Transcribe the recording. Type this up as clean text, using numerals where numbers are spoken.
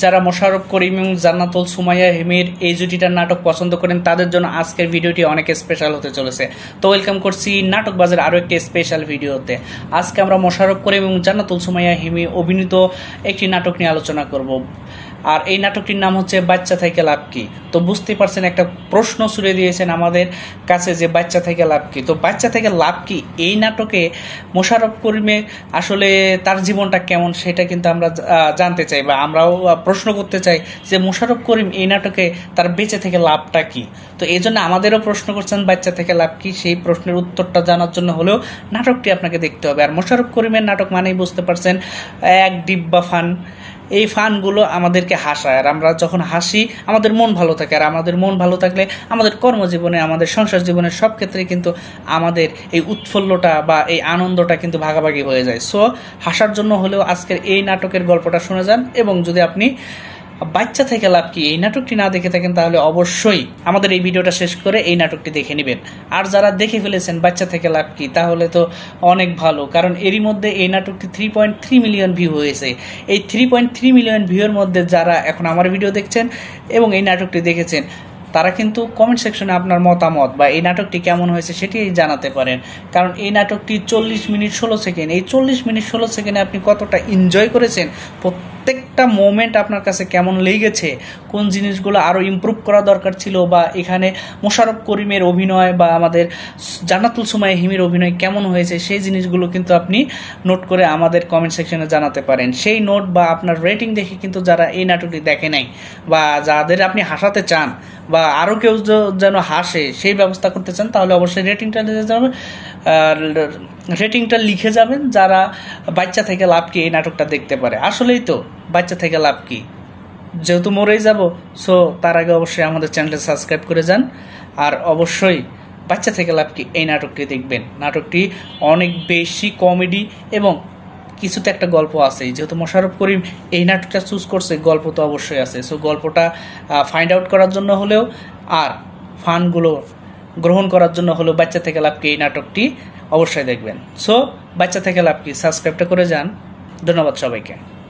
যারা মোশাররফ করিম এবং জান্নাতুল সুমাইয়া হিমির এই জুটিটার নাটক পছন্দ করেন তাদের জন্য আজকের ভিডিওটি অনেক স্পেশাল হতে চলেছে। তো ওয়েলকাম করছি নাটক বাজার আরও একটি স্পেশাল ভিডিওতে। আজকে আমরা মোশাররফ করিম এবং জান্নাতুল সুমাইয়া হিমি অভিনীত একটি নাটক নিয়ে আলোচনা করব, আর এই নাটকটির নাম হচ্ছে বাচ্চা থেকে লাভ কি। তো বুঝতে পারছেন, একটা প্রশ্ন ছুড়ে দিয়েছেন আমাদের কাছে যে বাচ্চা থেকে লাভ কি। তো বাচ্চা থেকে লাভ কি এই নাটকে মোশাররফ করিমে আসলে তার জীবনটা কেমন সেটা কিন্তু আমরা জানতে চাই, বা আমরাও প্রশ্ন করতে চাই যে মোশাররফ করিম এই নাটকে তার বেঁচে থেকে লাভটা কি। তো এই জন্য আমাদেরও প্রশ্ন করছেন বাচ্চা থেকে লাভ কি, সেই প্রশ্নের উত্তরটা জানার জন্য হলেও নাটকটি আপনাকে দেখতে হবে। আর মোশাররফ করিমের নাটক মানেই বুঝতে পারছেন এক ডিব্বা ফান। এই ফানগুলো আমাদেরকে হাসায়, আর আমরা যখন হাসি আমাদের মন ভালো থাকে, আর আমাদের মন ভালো থাকলে আমাদের কর্মজীবনে, আমাদের সংসার জীবনের সব ক্ষেত্রে কিন্তু আমাদের এই উৎফুল্লটা বা এই আনন্দটা কিন্তু ভাগাভাগি হয়ে যায়। সো হাসার জন্য হলেও আজকের এই নাটকের গল্পটা শুনে যান, এবং যদি আপনি বাচ্চা থেকে লাভ কি এই নাটকটি না দেখে থাকেন তাহলে অবশ্যই আমাদের এই ভিডিওটা শেষ করে এই নাটকটি দেখে নেবেন। আর যারা দেখে ফেলেছেন বাচ্চা থেকে লাভ কি তাহলে তো অনেক ভালো, কারণ এরই মধ্যে এই নাটকটি 3.3 মিলিয়ন ভিউ হয়েছে। এই 3.3 মিলিয়ন ভিউয়ের মধ্যে যারা এখন আমার ভিডিও দেখছেন এবং এই নাটকটি দেখেছেন তারা কিন্তু কমেন্ট সেকশনে আপনার মতামত বা এই নাটকটি কেমন হয়েছে সেটি জানাতে পারেন। কারণ এই নাটকটি 40 মিনিট 16 সেকেন্ড, এই 40 মিনিট 16 সেকেন্ডে আপনি কতটা এনজয় করেছেন, প্রত্যেকটা মোমেন্ট আপনার কাছে কেমন লেগেছে, কোন জিনিসগুলো আরও ইমপ্রুভ করা দরকার ছিল, বা এখানে মোশাররফ করিমের অভিনয় বা আমাদের জান্নাতুল সুমাইয়া হিমির অভিনয় কেমন হয়েছে সেই জিনিসগুলো কিন্তু আপনি নোট করে আমাদের কমেন্ট সেকশনে জানাতে পারেন। সেই নোট বা আপনার রেটিং দেখে কিন্তু যারা এই নাটকটি দেখে নাই বা যাদের আপনি হাসাতে চান বা আরও কেউ যেন হাসে সেই ব্যবস্থা করতে চান তাহলে অবশ্যই রেটিংটা লিখে যাবেন যারা বাচ্চা থেকে লাভ কি এই নাটকটা দেখতে পারে। আসলেই তো বাচ্চা থেকে লাভ কি, যেহেতু মরেই যাব, সো তার আগে অবশ্যই আমাদের চ্যানেলটা সাবস্ক্রাইব করে যান, আর অবশ্যই বাচ্চা থেকে লাভ কি এই নাটকটি দেখবেন। নাটকটি অনেক বেশি কমেডি এবং কিছুতে একটা গল্প আছে। যেহেতু মোশাররফ করিম এই নাটকটা চুজ করছে, গল্প তো অবশ্যই আছে। সো গল্পটা ফাইন্ড আউট করার জন্য হলেও আর ফানগুলো গ্রহণ করার জন্য হলেও বাচ্চা থেকে লাভ কি এই নাটকটি অবশ্যই দেখবেন। সো বাচ্চা থেকে লাভ কি সাবস্ক্রাইবটা করে যান। ধন্যবাদ সবাইকে।